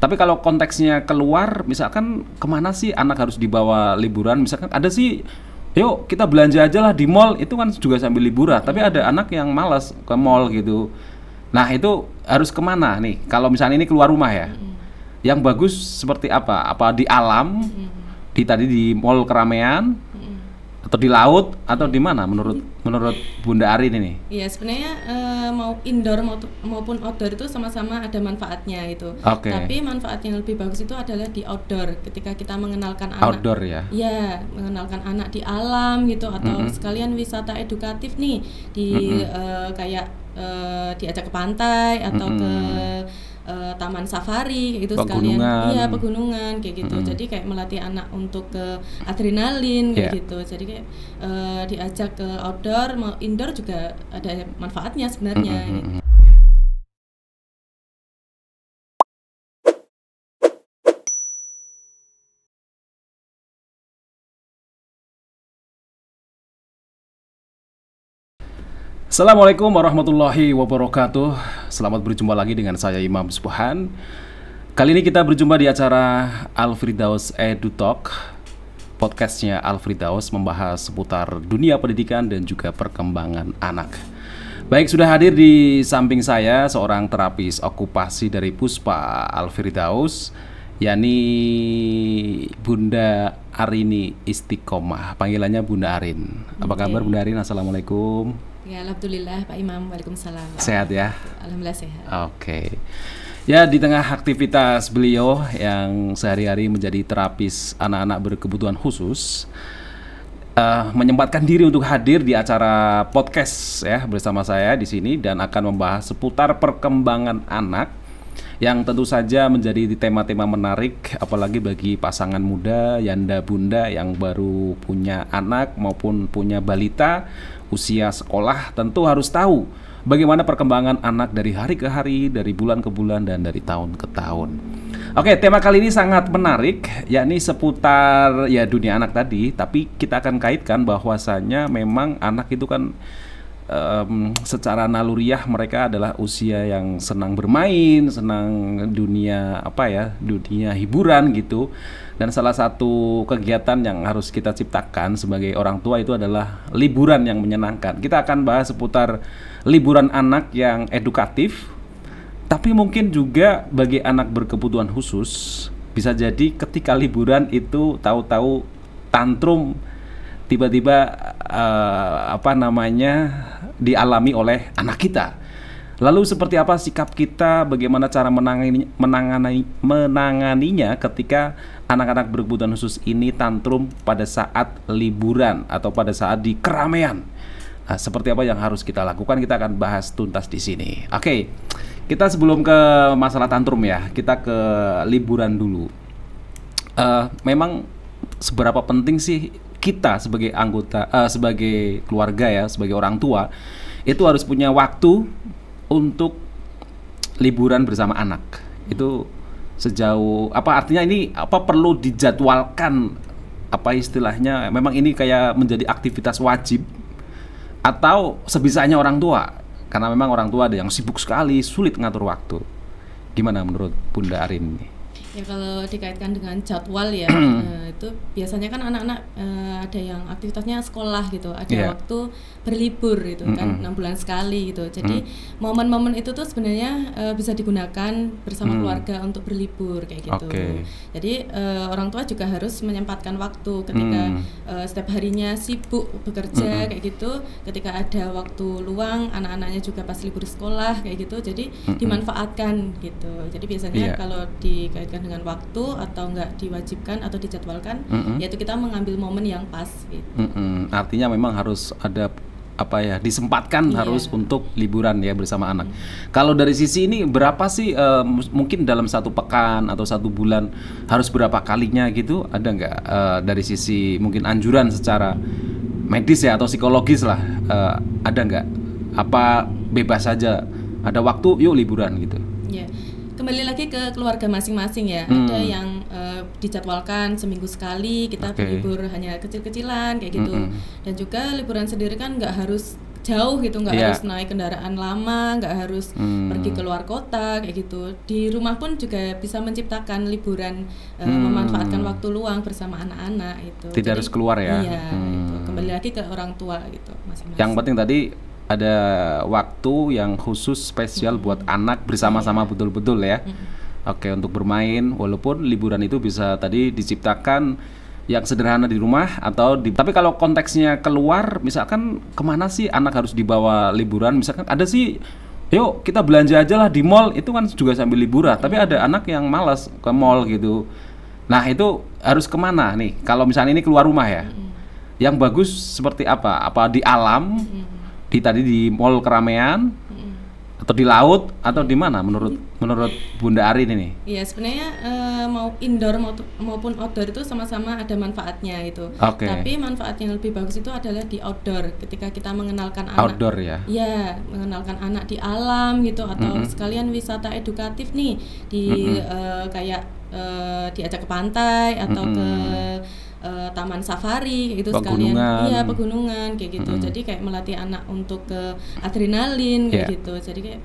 Tapi kalau konteksnya keluar, misalkan kemana sih anak harus dibawa liburan? Misalkan ada sih, yuk kita belanja aja lah di mall, itu kan juga sambil liburan. Tapi ada anak yang malas ke mall gitu. Nah itu harus kemana nih? Kalau misalnya ini keluar rumah ya, yang bagus seperti apa? Apa di alam, tadi di mall keramaian, atau di laut, atau di mana menurut Bunda Arin ini? Iya sebenarnya mau indoor maupun outdoor itu sama-sama ada manfaatnya gitu. Oke. Tapi manfaat yang lebih bagus itu adalah di outdoor, ketika kita mengenalkan anak. Outdoor ya? Iya, mengenalkan anak di alam gitu, atau sekalian wisata edukatif nih di kayak diajak ke pantai atau ke taman safari kayak gitu, sekalian iya pegunungan kayak gitu. Jadi kayak melatih anak untuk ke adrenalin kayak gitu. Jadi kayak diajak ke outdoor, mau indoor juga ada manfaatnya sebenarnya. Gitu. Assalamualaikum warahmatullahi wabarakatuh. Selamat berjumpa lagi dengan saya Imam Subhan. Kali ini kita berjumpa di acara Al-Firdaus Edu Talk. Podcastnya Al-Firdaus membahas seputar dunia pendidikan dan juga perkembangan anak. Baik, sudah hadir di samping saya seorang terapis okupasi dari Puspa Al-Firdaus, yakni Bunda Arini Istiqomah. Panggilannya Bunda Arin. Apa kabar Bunda Arin? Assalamualaikum. Ya, alhamdulillah Pak Imam, waalaikumsalam. Sehat ya? Alhamdulillah sehat. Oke. Ya, di tengah aktivitas beliau yang sehari-hari menjadi terapis anak-anak berkebutuhan khusus, menyempatkan diri untuk hadir di acara podcast ya bersama saya di sini dan akan membahas seputar perkembangan anak yang tentu saja menjadi tema-tema menarik apalagi bagi pasangan muda, yanda bunda yang baru punya anak maupun punya balita usia sekolah, tentu harus tahu bagaimana perkembangan anak dari hari ke hari, dari bulan ke bulan, dan dari tahun ke tahun. Oke, tema kali ini sangat menarik, yakni seputar ya dunia anak tadi, tapi kita akan kaitkan bahwasanya memang anak itu kan secara naluriah mereka adalah usia yang senang bermain, senang dunia dunia hiburan gitu. Dan salah satu kegiatan yang harus kita ciptakan sebagai orang tua itu adalah liburan yang menyenangkan. Kita akan bahas seputar liburan anak yang edukatif, tapi mungkin juga bagi anak berkebutuhan khusus bisa jadi ketika liburan itu tahu-tahu tantrum tiba-tiba dialami oleh anak kita. Lalu seperti apa sikap kita, bagaimana cara menanganinya ketika anak-anak berkebutuhan khusus ini tantrum pada saat liburan atau pada saat di keramaian. Nah, seperti apa yang harus kita lakukan, kita akan bahas tuntas di sini. Oke, kita sebelum ke masalah tantrum ya, kita ke liburan dulu. Memang seberapa penting sih kita sebagai anggota, sebagai keluarga ya, sebagai orang tua, itu harus punya waktu untuk liburan bersama anak. Itu sejauh apa, artinya ini apa perlu dijadwalkan, apa istilahnya, memang ini kayak menjadi aktivitas wajib atau sebisanya orang tua, karena memang orang tua ada yang sibuk sekali, sulit ngatur waktu. Gimana menurut Bunda Arin ini? Ya kalau dikaitkan dengan jadwal ya, itu biasanya kan anak-anak ada yang aktivitasnya sekolah gitu, ada waktu berlibur gitu kan 6 bulan sekali gitu. Jadi momen-momen itu tuh sebenarnya bisa digunakan bersama keluarga untuk berlibur kayak gitu. Jadi orang tua juga harus menyempatkan waktu ketika setiap harinya sibuk bekerja kayak gitu, ketika ada waktu luang anak-anaknya juga pas libur sekolah kayak gitu, jadi dimanfaatkan gitu. Jadi biasanya kalau dikaitkan dengan waktu atau enggak diwajibkan atau dijadwalkan, yaitu kita mengambil momen yang pas gitu. Artinya memang harus ada disempatkan harus untuk liburan ya bersama anak. Kalau dari sisi ini berapa sih mungkin dalam satu pekan atau satu bulan harus berapa kalinya gitu, ada nggak dari sisi mungkin anjuran secara medis ya atau psikologis lah, ada nggak, apa bebas saja ada waktu yuk liburan gitu? Kembali lagi ke keluarga masing-masing ya. Ada yang dijadwalkan seminggu sekali kita berlibur hanya kecil-kecilan kayak gitu. Dan juga liburan sendiri kan nggak harus jauh gitu, nggak harus naik kendaraan lama, nggak harus pergi keluar kota kayak gitu. Di rumah pun juga bisa menciptakan liburan, memanfaatkan waktu luang bersama anak-anak itu. Tidak harus keluar ya. Iya, itu kembali lagi ke orang tua gitu masing-masing. Yang penting tadi ada waktu yang khusus spesial buat anak bersama-sama betul-betul ya. Oke, untuk bermain, walaupun liburan itu bisa tadi diciptakan yang sederhana di rumah atau tapi kalau konteksnya keluar, misalkan kemana sih anak harus dibawa liburan? Misalkan ada sih, yuk kita belanja aja lah di mall, itu kan juga sambil liburan. Tapi ada anak yang malas ke mall gitu. Nah itu harus kemana nih? Kalau misalnya ini keluar rumah ya, yang bagus seperti apa? Apa di alam, tadi di mall keramaian, atau di laut, atau di mana menurut Bunda Arin ini? Iya sebenarnya mau indoor maupun outdoor itu sama-sama ada manfaatnya itu. Tapi manfaat yang lebih bagus itu adalah di outdoor, ketika kita mengenalkan anak. Outdoor ya? Iya, mengenalkan anak di alam gitu, atau sekalian wisata edukatif nih di kayak diajak ke pantai atau ke taman safari kayak gitu, sekalian pegunungan kayak gitu. Jadi kayak melatih anak untuk ke adrenalin kayak gitu. Jadi kayak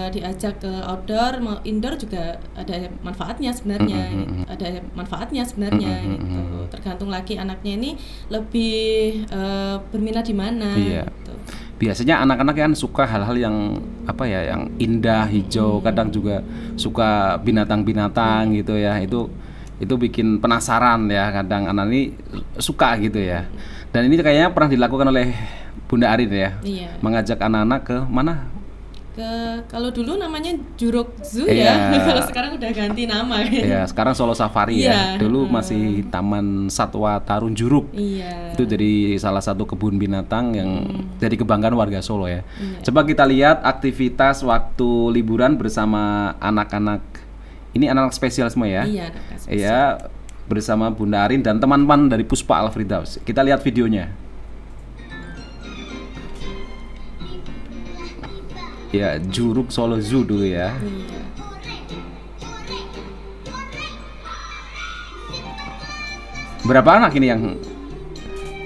diajak ke outdoor, mau indoor juga ada manfaatnya sebenarnya. Ada manfaatnya sebenarnya gitu. Tergantung lagi anaknya ini lebih berminat di mana gitu. Biasanya anak-anak kan suka hal-hal yang apa ya, yang indah, hijau, kadang juga suka binatang-binatang gitu ya. Itu bikin penasaran ya, kadang anak ini suka gitu ya. Dan ini kayaknya pernah dilakukan oleh Bunda Arin ya. Mengajak anak-anak ke mana? Kalau dulu namanya Juruk Zoo ya. Kalau sekarang udah ganti nama. Iya, sekarang Solo Safari ya. Dulu masih Taman Satwa Tarun Juruk. Itu jadi salah satu kebun binatang yang jadi kebanggaan warga Solo ya. Coba kita lihat aktivitas waktu liburan bersama anak-anak. Ini anak-anak spesial semua ya? Iya, anak spesial. Iya, bersama Bunda Arin dan teman-teman dari Puspa Al-Firdaus. Kita lihat videonya. Ya, Juruk Solo Zoo dulu ya. Berapa anak ini yang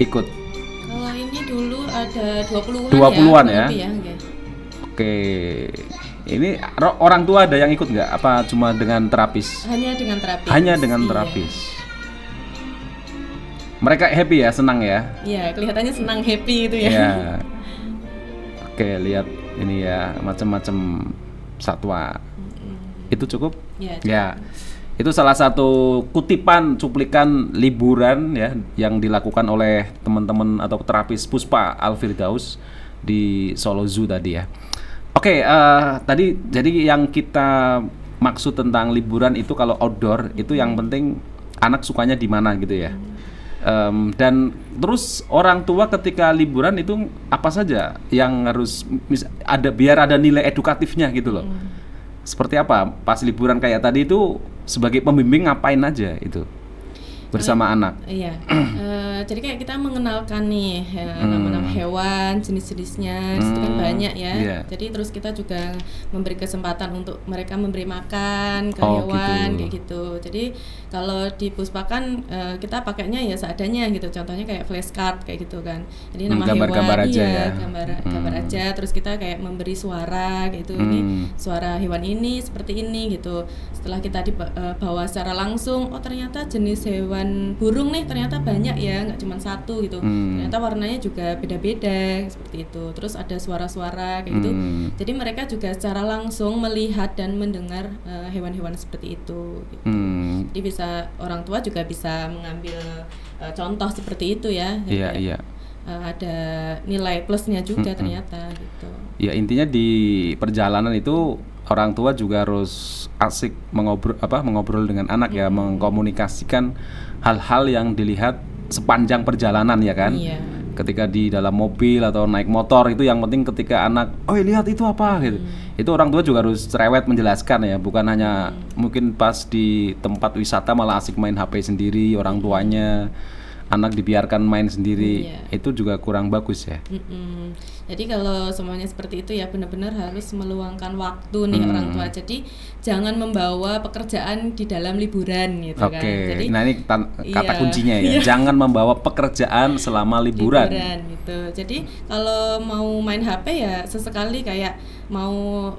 ikut? Kalau ini dulu ada 20-an 20-an ya? Ya. Oke. Ini orang tua ada yang ikut nggak? Apa cuma dengan terapis? Hanya dengan terapis. Hanya dengan terapis. Mereka happy ya, senang ya? Iya, kelihatannya senang, happy itu ya. Iya. Oke, lihat ini ya, macam-macam satwa. Itu cukup? Ya. Itu salah satu cuplikan liburan ya yang dilakukan oleh teman-teman atau terapis Puspa Al-Firdaus di Solo Zoo tadi ya. Oke, tadi jadi yang kita maksud tentang liburan itu kalau outdoor itu yang penting anak sukanya di mana gitu ya. Dan terus orang tua ketika liburan itu apa saja yang harus biar ada nilai edukatifnya gitu loh. Seperti apa pas liburan kayak tadi itu sebagai pembimbing ngapain aja itu bersama anak? Iya. Jadi kayak kita mengenalkan nih nama-nama hewan, jenis-jenisnya, itu kan banyak ya. Jadi terus kita juga memberi kesempatan untuk mereka memberi makan ke hewan kayak gitu. Jadi kalau di Puspa kan kita pakainya ya seadanya gitu. Contohnya kayak flashcard kayak gitu kan. Jadi nama gambar-gambar hewan aja ya. Gambar aja. Terus kita kayak memberi suara kayak gitu. Ini suara hewan ini seperti ini gitu. Setelah kita dibawa secara langsung, oh ternyata jenis hewan burung nih ternyata banyak ya, nggak cuma satu gitu. Ternyata warnanya juga beda-beda seperti itu. Terus ada suara-suara kayak gitu. Jadi mereka juga secara langsung melihat dan mendengar hewan-hewan seperti itu gitu. Jadi orang tua juga bisa mengambil contoh seperti itu ya. Iya. Ada nilai plusnya juga ternyata gitu. Ya intinya di perjalanan itu orang tua juga harus asik mengobrol dengan anak ya, mengkomunikasikan hal-hal yang dilihat sepanjang perjalanan ya kan. Ketika di dalam mobil atau naik motor itu yang penting ketika anak, oh lihat itu apa gitu. Itu orang tua juga harus cerewet menjelaskan ya, bukan hanya mungkin pas di tempat wisata malah asik main HP sendiri orang tuanya. Anak dibiarkan main sendiri, itu juga kurang bagus ya. Jadi kalau semuanya seperti itu ya benar-benar harus meluangkan waktu nih orang tua. Jadi jangan membawa pekerjaan di dalam liburan gitu kan. Jadi, nah ini kata iya, kuncinya ya. Jangan membawa pekerjaan selama liburan. Gitu. Jadi kalau mau main HP ya sesekali kayak mau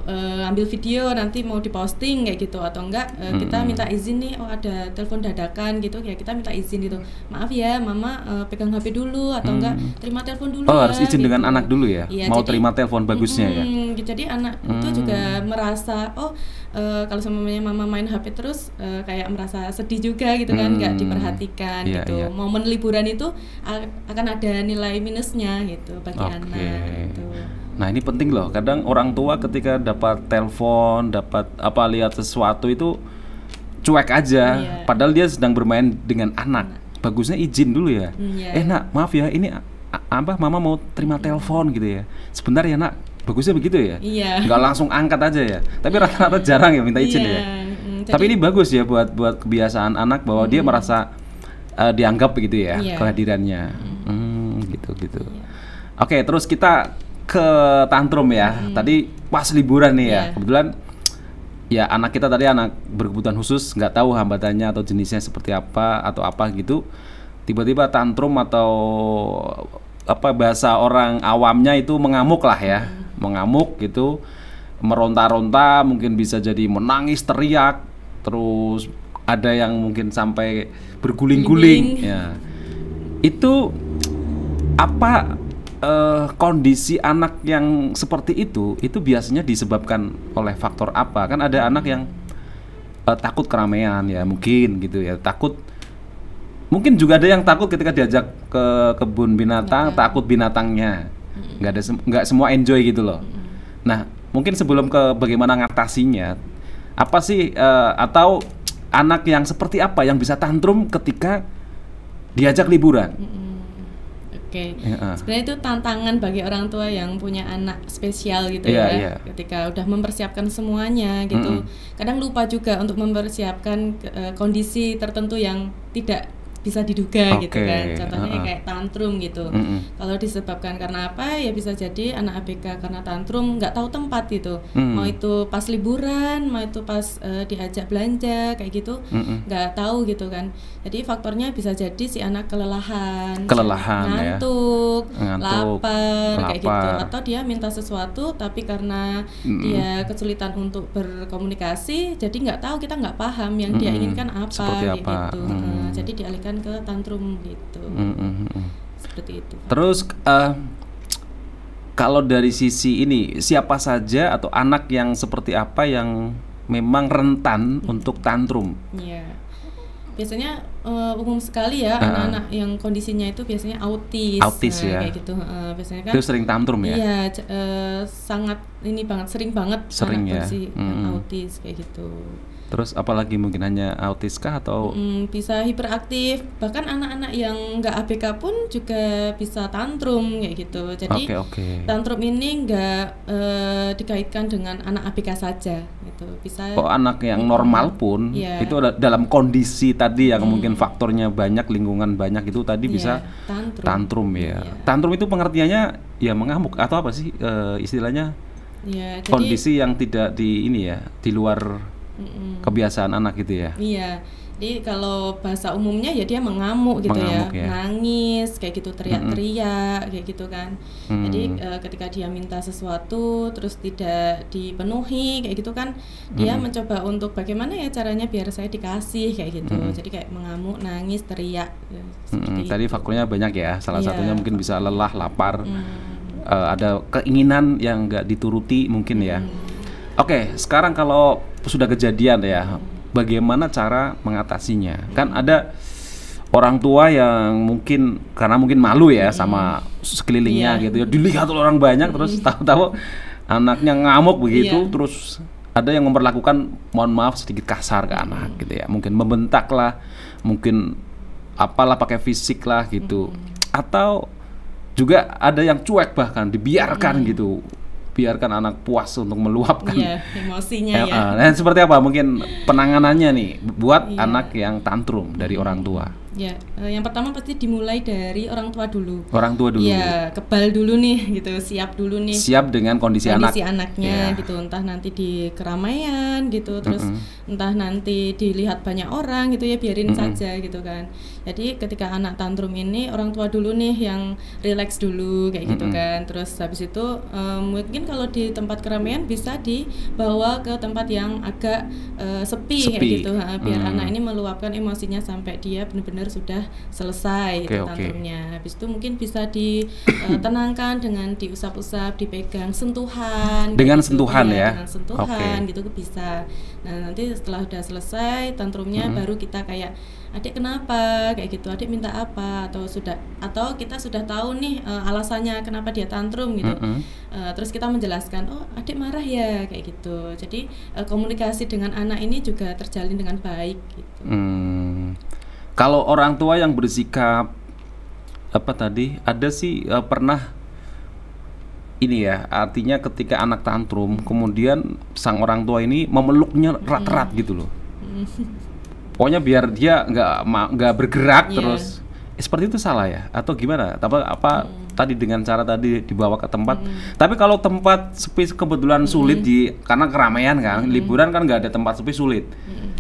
ambil video nanti mau diposting kayak gitu, atau enggak kita minta izin nih, oh ada telepon dadakan gitu ya, kita minta izin gitu, maaf ya mama pegang HP dulu, atau enggak terima telepon dulu ya. Harus izin gitu. Dengan anak dulu ya, mau jadi, terima telepon bagusnya ya. Jadi anak itu juga merasa kalau semuanya mama main HP terus kayak merasa sedih juga gitu kan, nggak diperhatikan gitu. Momen liburan itu akan ada nilai minusnya gitu bagi anak gitu. Nah ini penting loh, kadang orang tua ketika dapat telepon, dapat apa lihat sesuatu itu cuek aja, padahal dia sedang bermain dengan anak. Bagusnya izin dulu ya. Nak maaf ya, ini mama mau terima telepon gitu ya. Sebentar ya nak, bagusnya begitu ya. Nggak langsung angkat aja ya. Tapi rata-rata jarang ya minta izin ya. Tapi ini bagus ya buat kebiasaan anak bahwa dia merasa dianggap begitu ya kehadirannya. Gitu. Oke, terus kita ke tantrum ya. Tadi pas liburan nih ya. Kebetulan ya anak kita tadi anak berkebutuhan khusus, nggak tahu hambatannya atau jenisnya seperti apa atau apa gitu. Tiba-tiba tantrum atau apa bahasa orang awamnya itu mengamuk lah ya. Mengamuk gitu, meronta-ronta, mungkin bisa jadi menangis, teriak, terus ada yang mungkin sampai berguling-guling ya. Itu apa kondisi anak yang seperti itu biasanya disebabkan oleh faktor apa? Kan ada anak yang takut keramaian ya, mungkin gitu ya, takut. Mungkin juga ada yang takut ketika diajak ke kebun binatang, takut binatangnya. Nggak semua enjoy gitu loh. Nah, mungkin sebelum ke bagaimana ngatasinya, apa sih atau anak yang seperti apa yang bisa tantrum ketika diajak liburan? Sebenarnya itu tantangan bagi orang tua yang punya anak spesial gitu ya. Ketika udah mempersiapkan semuanya gitu, kadang lupa juga untuk mempersiapkan kondisi tertentu yang tidak bisa diduga gitu kan. Contohnya kayak tantrum gitu. Kalau disebabkan karena apa ya, bisa jadi anak ABK karena tantrum nggak tahu tempat gitu. Mau itu pas liburan, mau itu pas diajak belanja kayak gitu, nggak tahu gitu kan. Jadi faktornya bisa jadi si anak kelelahan ngantuk, lapar kayak gitu, atau dia minta sesuatu tapi karena dia kesulitan untuk berkomunikasi, jadi nggak tahu, kita nggak paham yang dia inginkan apa gitu. Jadi dialihkan ke tantrum gitu. Seperti itu. Terus kalau dari sisi ini, siapa saja atau anak yang seperti apa yang memang rentan untuk tantrum? Biasanya umum sekali ya anak-anak yang kondisinya itu biasanya autis ya. Kayak gitu. Biasanya kan itu sering tantrum ya? Iya, sangat sering banget anak kondisi autis kayak gitu. Terus apalagi mungkin hanya autiskah atau bisa hiperaktif, bahkan anak-anak yang nggak ABK pun juga bisa tantrum kayak gitu. Jadi tantrum ini nggak dikaitkan dengan anak ABK saja gitu. Bisa anak yang normal pun itu dalam kondisi tadi yang mungkin faktornya banyak, lingkungan banyak itu tadi bisa tantrum ya. Tantrum itu pengertiannya ya mengamuk atau apa sih istilahnya? Jadi, kondisi yang tidak di luar kebiasaan anak gitu ya. Iya. Jadi kalau bahasa umumnya ya dia mengamuk gitu ya, nangis kayak gitu, teriak-teriak kayak gitu kan. Jadi ketika dia minta sesuatu terus tidak dipenuhi kayak gitu kan, dia mencoba untuk bagaimana ya caranya biar saya dikasih kayak gitu. Jadi kayak mengamuk, nangis, teriak. Tadi faktornya banyak ya. Salah satunya mungkin bisa lelah, lapar, ada keinginan yang nggak dituruti mungkin ya. Oke, sekarang kalau sudah kejadian ya, bagaimana cara mengatasinya? Kan ada orang tua yang mungkin karena mungkin malu ya sama sekelilingnya gitu ya, dilihat oleh orang banyak, terus tahu-tahu anaknya ngamuk begitu, terus ada yang memperlakukan, mohon maaf sedikit kasar ke anak gitu ya, mungkin membentak lah, mungkin apalah pakai fisik lah gitu, atau juga ada yang cuek bahkan dibiarkan gitu. Biarkan anak puas untuk meluapkan emosinya Nah, seperti apa mungkin penanganannya nih buat anak yang tantrum dari orang tua? Ya, yang pertama pasti dimulai dari orang tua dulu. Orang tua dulu. Ya, kebal dulu nih gitu, siap dulu nih. Siap dengan kondisi anaknya gitu, entah nanti di keramaian gitu, terus entah nanti dilihat banyak orang gitu ya, biarin saja gitu kan. Jadi ketika anak tantrum ini orang tua dulu nih yang relax dulu kayak gitu kan. Terus habis itu mungkin kalau di tempat keramaian bisa dibawa ke tempat yang agak sepi kayak gitu, biar anak ini meluapkan emosinya sampai dia benar-benar sudah selesai gitu tantrumnya. Habis itu mungkin bisa ditenangkan dengan diusap-usap, dipegang, sentuhan. Dengan gitu, sentuhan ya. Dengan sentuhan gitu bisa. Nah, nanti setelah udah selesai tantrumnya baru kita kayak, adik kenapa kayak gitu, adik minta apa, atau kita sudah tahu nih alasannya kenapa dia tantrum gitu. Terus kita menjelaskan, oh adik marah ya kayak gitu. Jadi komunikasi dengan anak ini juga terjalin dengan baik gitu. Kalau orang tua yang bersikap apa tadi, ada sih pernah ini ya, artinya ketika anak tantrum kemudian sang orang tua ini memeluknya erat-erat gitu loh. Pokoknya biar dia nggak bergerak terus. Seperti itu salah ya atau gimana? Apa tadi dengan cara tadi dibawa ke tempat. Tapi kalau tempat sepi kebetulan sulit karena keramaian kan, liburan kan nggak ada tempat sepi sulit.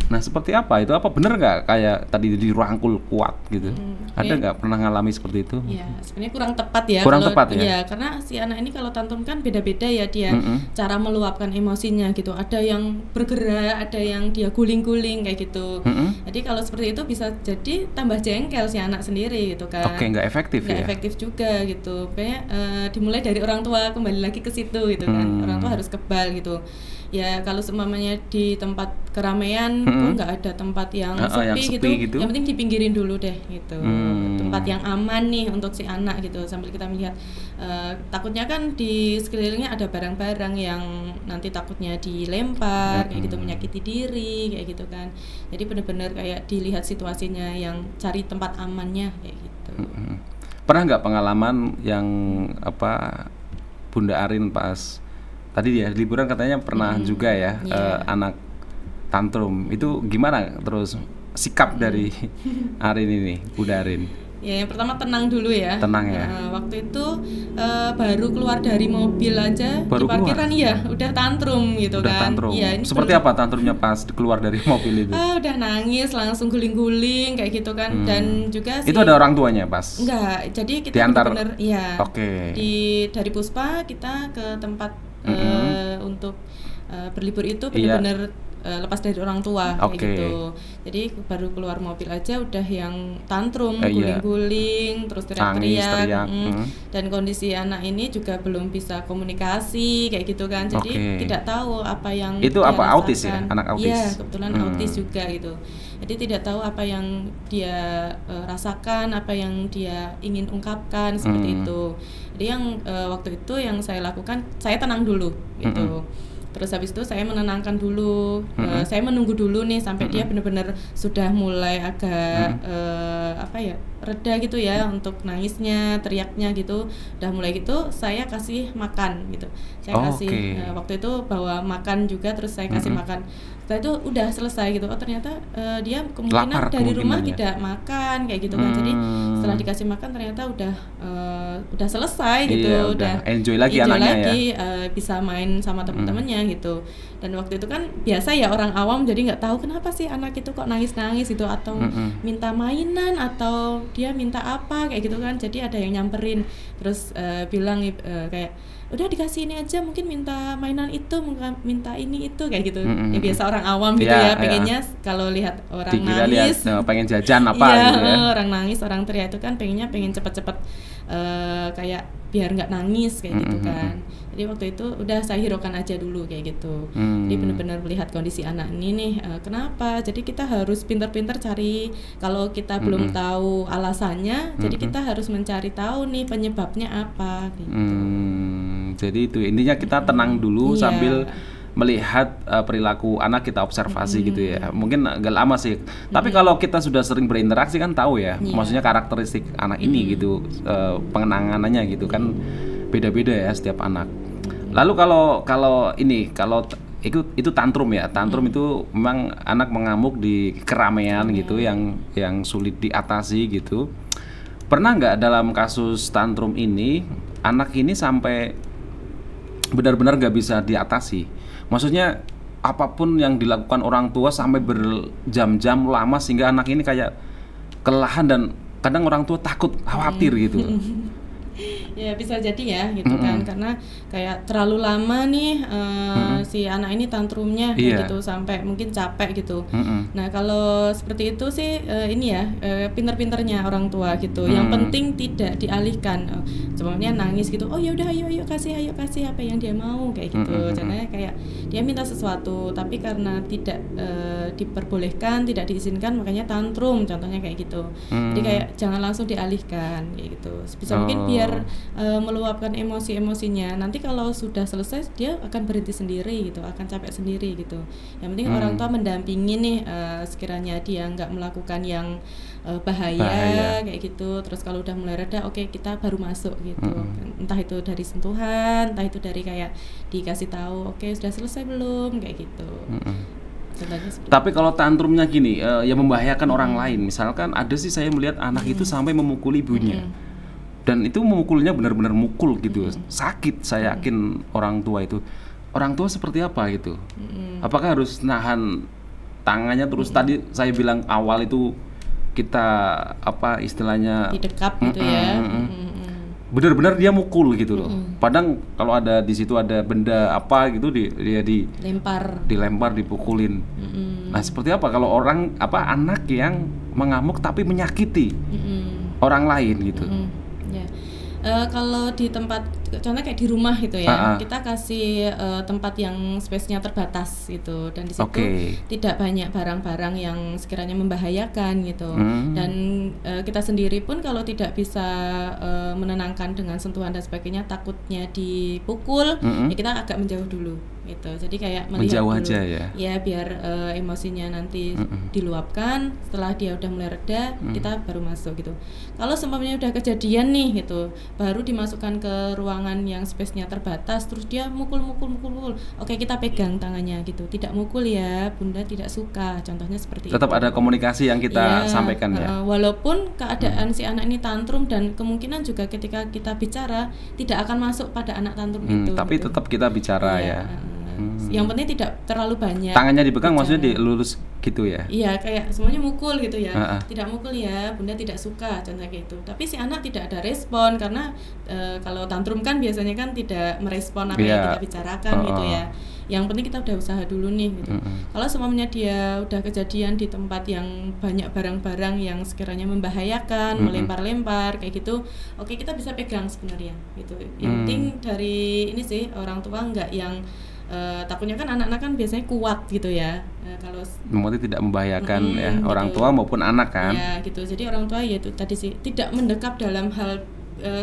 Nah seperti apa itu? Apa bener nggak kayak tadi dirangkul kuat gitu? Ada nggak pernah ngalami seperti itu? Ya sebenarnya kurang tepat ya. Kurang tepat ya? Ya karena si anak ini kalau tantrum kan beda-beda ya dia cara meluapkan emosinya gitu. Ada yang bergerak, ada yang dia guling-guling kayak gitu. Jadi kalau seperti itu bisa jadi tambah jengkel si anak sendiri gitu kan. Oke, nggak efektif ya? Nggak efektif juga gitu. Kayaknya dimulai dari orang tua, kembali lagi ke situ gitu kan. Orang tua harus kebal gitu. Ya kalau seumpamanya di tempat keramaian kok nggak ada tempat yang sepi gitu, yang penting dipinggirin dulu deh gitu. Tempat yang aman nih untuk si anak gitu, sambil kita melihat takutnya kan di sekelilingnya ada barang-barang yang nanti takutnya dilempar kayak gitu, menyakiti diri kayak gitu kan. Jadi benar-benar kayak dilihat situasinya, yang cari tempat amannya kayak gitu. Pernah nggak pengalaman yang Bunda Arin pas tadi ya liburan katanya pernah juga ya anak tantrum, itu gimana terus sikap dari Arin ini, Bunda Arin? Ya yang pertama tenang dulu ya. Tenang ya. Waktu itu baru keluar dari mobil aja baru di parkiran ya udah tantrum gitu udah kan. Tantrum. Ya, seperti apa tantrumnya pas keluar dari mobil itu? Udah nangis, langsung guling-guling kayak gitu kan. Dan juga itu ada orang tuanya pas? Enggak, jadi kita benar-benar ya. Dari Puspa kita ke tempat untuk berlibur itu benar-benar lepas dari orang tua kayak gitu. Jadi baru keluar mobil aja udah yang tantrum, guling-guling, terus teriak-teriak. Dan kondisi anak ini juga belum bisa komunikasi kayak gitu kan. Jadi tidak tahu apa yang itu dia apa rasakan. Autis ya, anak autis. Iya, kebetulan autis juga gitu. Jadi tidak tahu apa yang dia rasakan, apa yang dia ingin ungkapkan seperti itu. Jadi yang waktu itu yang saya lakukan, saya tenang dulu gitu. Terus habis itu saya menenangkan dulu, saya menunggu dulu nih sampai dia benar-benar sudah mulai agak reda gitu ya untuk nangisnya, teriaknya gitu. Udah mulai gitu, saya kasih makan gitu. Saya kasih waktu itu bawa makan juga, terus saya kasih makan. Setelah itu udah selesai gitu. Oh ternyata dia kemungkinan lapar dari rumah tidak makan kayak gitu kan. Jadi setelah dikasih makan ternyata udah selesai gitu, udah enjoy lagi anaknya ya. Bisa main sama teman-temannya gitu. Dan waktu itu kan biasa ya orang awam, jadi nggak tahu kenapa sih anak itu kok nangis-nangis gitu, atau minta mainan atau dia minta apa kayak gitu kan. Jadi ada yang nyamperin terus bilang kayak udah dikasih ini aja, mungkin minta mainan itu, minta ini itu kayak gitu. Ya biasa orang awam gitu ya, pengennya kalau lihat orang nangis pengen jajan apa gitu ya. Orang nangis, orang teriak itu kan pengen cepet-cepet kayak biar nggak nangis kayak gitu kan. Jadi waktu itu udah saya hiraukan aja dulu kayak gitu. Jadi benar-benar melihat kondisi anak ini nih kenapa. Jadi kita harus pintar-pintar cari, kalau kita belum tahu alasannya, jadi kita harus mencari tahu nih penyebabnya apa gitu. Jadi itu intinya kita tenang dulu sambil melihat perilaku anak, kita observasi gitu ya. Mungkin agak lama sih. Tapi kalau kita sudah sering berinteraksi kan tahu ya, maksudnya karakteristik anak ini gitu, pengenangannya gitu kan beda-beda ya setiap anak. Lalu kalau itu tantrum ya. Tantrum itu memang anak mengamuk di keramaian gitu yang sulit diatasi gitu. Pernah nggak dalam kasus tantrum ini anak ini sampai benar-benar nggak bisa diatasi? Maksudnya apapun yang dilakukan orang tua sampai berjam-jam lama sehingga anak ini kayak kelelahan dan kadang orang tua takut, khawatir gitu. Ya bisa jadi ya gitu kan, karena kayak terlalu lama nih si anak ini tantrumnya kayak gitu sampai mungkin capek gitu. Nah kalau seperti itu sih ini ya pinter-pinternya orang tua gitu. Yang penting tidak dialihkan. Sebenarnya nangis gitu, oh ya udah ayo kasih apa yang dia mau kayak gitu. Caranya kayak dia minta sesuatu tapi karena tidak diperbolehkan, tidak diizinkan makanya tantrum contohnya kayak gitu. Jadi kayak jangan langsung dialihkan kayak gitu. Bisa mungkin biar meluapkan emosi-emosinya. Nanti kalau sudah selesai dia akan berhenti sendiri gitu, akan capek sendiri gitu. Yang penting orang tua mendampingi nih sekiranya dia nggak melakukan yang bahaya kayak gitu. Terus kalau udah mulai reda, oke, kita baru masuk gitu. Entah itu dari sentuhan, entah itu dari kayak dikasih tahu, oke, sudah selesai belum kayak gitu. Tapi kalau tantrumnya gini, yang membahayakan orang lain, misalkan ada sih saya melihat anak itu sampai memukul ibunya. Dan itu memukulnya benar-benar mukul gitu, sakit. Saya yakin orang tua seperti apa gitu. Apakah harus nahan tangannya terus? Tadi saya bilang awal itu kita apa istilahnya didekap gitu ya. Benar-benar dia mukul gitu loh. Padahal kalau ada di situ ada benda apa gitu dia dilempar, dipukulin. Nah seperti apa kalau anak yang mengamuk tapi menyakiti orang lain gitu? Kalau di tempat, contohnya kayak di rumah gitu ya, kita kasih tempat yang space-nya terbatas gitu, dan di situ tidak banyak barang-barang yang sekiranya membahayakan gitu. Dan kita sendiri pun kalau tidak bisa menenangkan dengan sentuhan dan sebagainya, takutnya dipukul, ya kita agak menjauh dulu gitu. Jadi kayak melihat menjauh dulu, aja ya biar emosinya nanti diluapkan. Setelah dia udah mulai reda, kita baru masuk gitu. Kalau seumpamanya udah kejadian nih gitu, baru dimasukkan ke ruangan yang space-nya terbatas, terus dia mukul. Oke, kita pegang tangannya gitu. Tidak mukul ya, Bunda tidak suka. Contohnya seperti tetap itu. ada komunikasi yang kita sampaikan ya. Walaupun keadaan si anak ini tantrum dan kemungkinan juga ketika kita bicara tidak akan masuk pada anak tantrum itu. Tapi gitu. tetap kita bicara ya. Yang penting tidak terlalu banyak. Tangannya dipegang maksudnya dilurus gitu ya? Iya, kayak semuanya mukul gitu ya. Tidak mukul ya, Bunda tidak suka, contohnya gitu. Tapi si anak tidak ada respon karena kalau tantrum kan biasanya kan tidak merespon apa yang kita bicarakan gitu ya. Yang penting kita udah usaha dulu nih gitu. Kalau semuanya dia udah kejadian di tempat yang banyak barang-barang yang sekiranya membahayakan, melempar-lempar kayak gitu, oke, kita bisa pegang sebenarnya gitu. Yang penting dari ini sih orang tua nggak yang takutnya kan anak-anak kan biasanya kuat gitu ya. Kalau berarti tidak membahayakan ya orang tua maupun anak kan. Ya gitu. Jadi orang tua ya itu tadi sih tidak mendekap dalam hal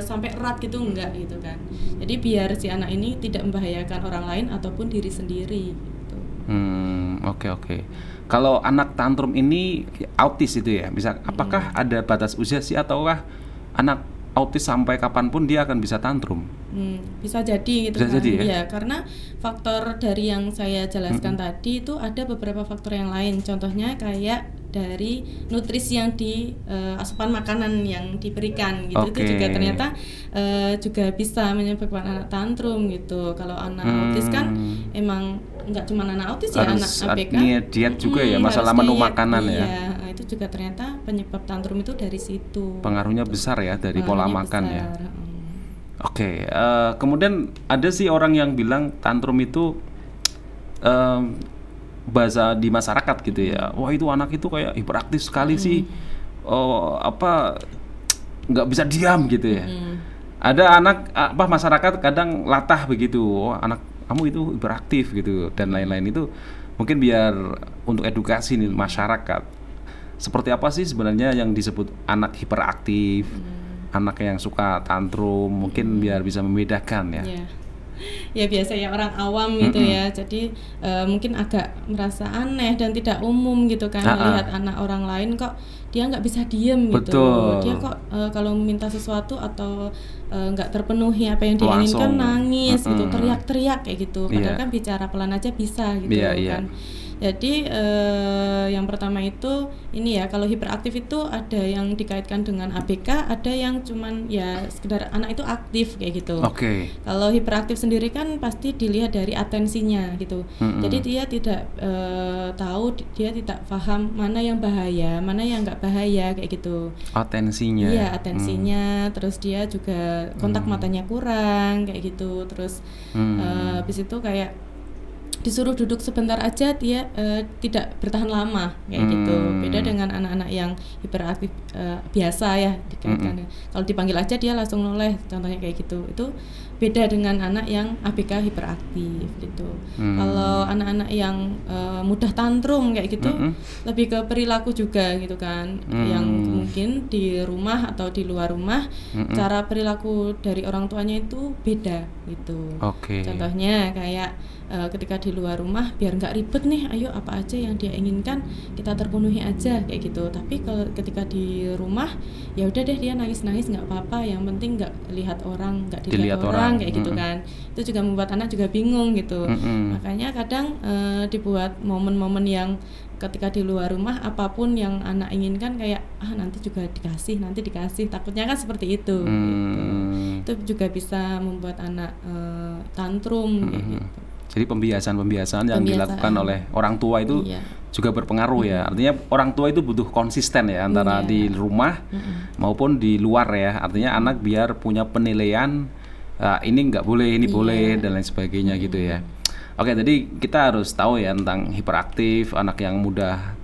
sampai erat gitu enggak gitu kan. Jadi biar si anak ini tidak membahayakan orang lain ataupun diri sendiri gitu. Oke. Kalau anak tantrum ini autis itu ya, bisa apakah ada batas usia sih ataukah anak autis sampai kapanpun dia akan bisa tantrum? Bisa jadi gitu bisa kan. Jadi, ya? Ya, karena faktor dari yang saya jelaskan tadi itu ada beberapa faktor yang lain. Contohnya kayak dari nutrisi yang di asupan makanan yang diberikan gitu. Itu juga ternyata juga bisa menyebabkan anak tantrum gitu. Kalau anak autis kan emang nggak cuma anak autis ya, anak ABK diet juga ya, masalah menu makanan ya. Iya, itu juga ternyata penyebab tantrum itu dari situ. Pengaruhnya besar ya dari pola makan ya. Oke, kemudian ada sih orang yang bilang tantrum itu bahasa di masyarakat gitu ya. Wah, itu anak itu kayak hiperaktif sekali sih. Nggak bisa diam gitu ya. Ada anak masyarakat kadang latah begitu. Oh, anak kamu itu hiperaktif gitu dan lain-lain itu. Mungkin biar untuk edukasi nih masyarakat. Seperti apa sih sebenarnya yang disebut anak hiperaktif? Anak yang suka tantrum, mungkin biar bisa membedakan ya. Ya biasanya orang awam gitu ya, jadi mungkin agak merasa aneh dan tidak umum gitu kan, melihat anak orang lain kok dia nggak bisa diem gitu. Betul. Dia kok kalau meminta sesuatu atau nggak terpenuhi apa yang diinginkan nangis gitu, teriak-teriak kayak gitu. Padahal kan bicara pelan aja bisa gitu kan. Jadi yang pertama itu ini ya, kalau hiperaktif itu ada yang dikaitkan dengan ABK, ada yang cuman ya sekedar anak itu aktif kayak gitu. Kalau hiperaktif sendiri kan pasti dilihat dari atensinya gitu. Jadi dia tidak tahu, dia tidak paham mana yang bahaya, mana yang nggak bahaya kayak gitu. Atensinya. Iya, atensinya. Terus dia juga kontak matanya kurang kayak gitu. Terus habis itu kayak disuruh duduk sebentar aja dia tidak bertahan lama kayak gitu. Beda dengan anak-anak yang hiperaktif biasa ya dikaitkan. Kalau dipanggil aja dia langsung noleh, contohnya kayak gitu. Itu beda dengan anak yang ABK hiperaktif gitu. Kalau anak-anak yang mudah tantrum kayak gitu, lebih ke perilaku juga gitu kan. Yang mungkin di rumah atau di luar rumah cara perilaku dari orang tuanya itu beda gitu. Contohnya kayak ketika di luar rumah biar nggak ribet nih, ayo apa aja yang dia inginkan kita terpenuhi aja kayak gitu. Tapi kalau ketika di rumah ya udah deh, dia nangis-nangis nggak apa-apa, yang penting nggak lihat orang, nggak dilihat orang kayak gitu kan. Itu juga membuat anak juga bingung gitu. Makanya kadang dibuat momen-momen yang ketika di luar rumah apapun yang anak inginkan kayak nanti juga dikasih, takutnya kan seperti itu gitu. Itu juga bisa membuat anak tantrum kayak gitu. Jadi pembiasaan yang dilakukan oleh orang tua itu juga berpengaruh ya. Artinya orang tua itu butuh konsisten ya antara di rumah maupun di luar ya. Artinya anak biar punya penilaian ini nggak boleh, ini boleh dan lain sebagainya gitu ya. Oke, jadi kita harus tahu ya tentang hiperaktif, anak yang mudah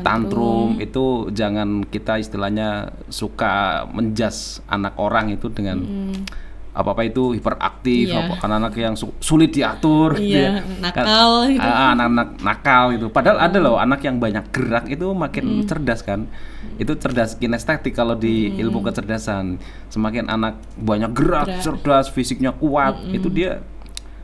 tantrum itu jangan kita istilahnya suka menjudge anak orang itu dengan apa-apa itu hiperaktif, anak-anak yang sulit diatur gitu ya. Nakal gitu. Anak-anak nakal gitu. Padahal ada loh anak yang banyak gerak itu makin cerdas kan. Itu cerdas kinestetik kalau di ilmu kecerdasan. Semakin anak banyak gerak, cerdas, fisiknya kuat, itu dia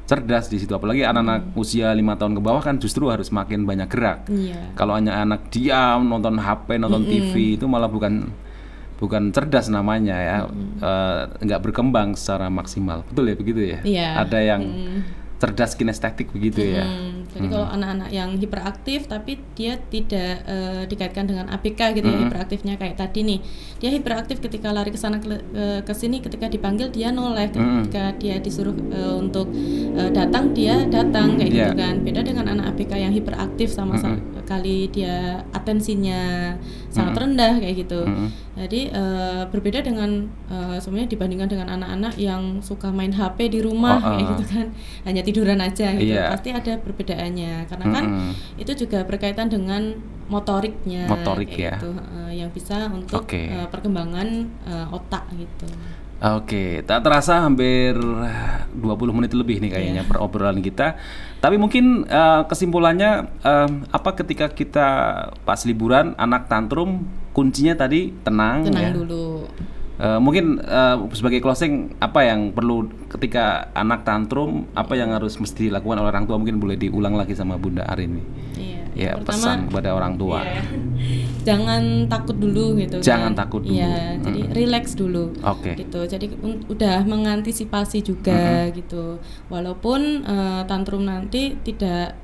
cerdas di situ. Apalagi anak-anak usia 5 tahun ke bawah kan justru harus makin banyak gerak. Kalau hanya anak diam, nonton HP, nonton TV itu malah bukan cerdas namanya ya, nggak berkembang secara maksimal. Betul ya begitu ya? Ada yang cerdas kinestetik begitu ya. Jadi kalau anak-anak yang hiperaktif tapi dia tidak dikaitkan dengan ABK gitu ya, hiperaktifnya kayak tadi nih, dia hiperaktif ketika lari ke sana ke sini, ketika dipanggil dia noleh, ketika dia disuruh untuk datang dia datang kayak gitu kan. Beda dengan anak ABK yang hiperaktif sama sekali dia atensinya sangat rendah kayak gitu. Jadi berbeda dengan sebenarnya dibandingkan dengan anak-anak yang suka main HP di rumah kayak gitu kan, hanya tiduran aja gitu. Pasti ada perbedaannya karena kan itu juga berkaitan dengan motoriknya gitu, yang bisa untuk perkembangan otak gitu. Tak terasa hampir 20 menit lebih nih kayaknya perobrolan kita. Tapi mungkin kesimpulannya apa ketika kita pas liburan anak tantrum, kuncinya tadi tenang ya. Dulu. Mungkin sebagai closing apa yang perlu ketika anak tantrum, apa yang harus mesti dilakukan oleh orang tua, mungkin boleh diulang lagi sama Bunda Arin nih. Ya, pertama, pesan kepada orang tua. Jangan takut dulu gitu kan. Jangan takut dulu. Jadi relax dulu. Gitu. Jadi udah mengantisipasi juga gitu. Walaupun tantrum nanti tidak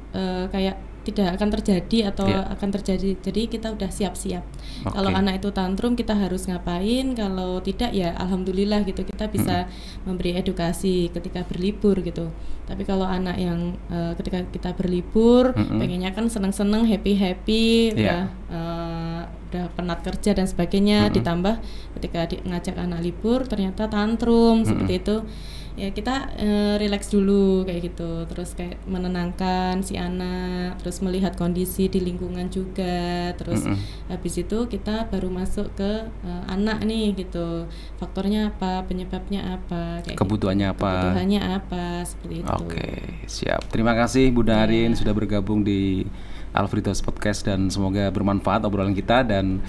kayak tidak akan terjadi atau akan terjadi. Jadi kita udah siap-siap. Kalau anak itu tantrum kita harus ngapain, kalau tidak ya alhamdulillah gitu, kita bisa memberi edukasi ketika berlibur gitu. Tapi kalau anak yang ketika kita berlibur pengennya kan seneng-seneng, happy-happy, udah penat kerja dan sebagainya, ditambah ketika ngajak anak libur ternyata tantrum seperti itu. Ya kita relax dulu kayak gitu, terus kayak menenangkan si anak, terus melihat kondisi di lingkungan juga, terus habis itu kita baru masuk ke anak nih gitu, faktornya apa, penyebabnya apa, kayak kebutuhannya gitu. apa, kebutuhannya apa, seperti itu. Siap. Terima kasih Bunda Arin sudah bergabung di Alfridos Podcast dan semoga bermanfaat obrolan kita. Dan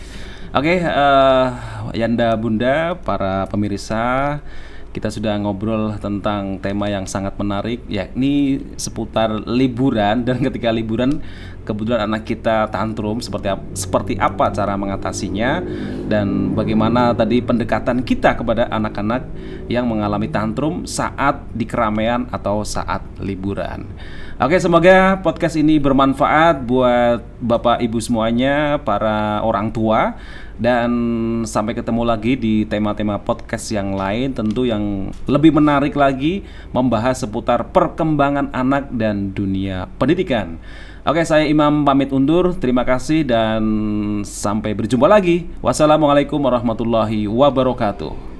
Yanda Bunda, para pemirsa, Kita sudah ngobrol tentang tema yang sangat menarik, yakni seputar liburan, dan ketika liburan kebetulan anak kita tantrum, seperti apa cara mengatasinya, dan bagaimana tadi pendekatan kita kepada anak-anak yang mengalami tantrum saat di keramaian atau saat liburan. Oke, semoga podcast ini bermanfaat buat Bapak Ibu semuanya, para orang tua. Dan sampai ketemu lagi di tema-tema podcast yang lain, tentu yang lebih menarik lagi, membahas seputar perkembangan anak dan dunia pendidikan. Oke, saya Imam pamit undur. Terima kasih dan sampai berjumpa lagi. Wassalamualaikum warahmatullahi wabarakatuh.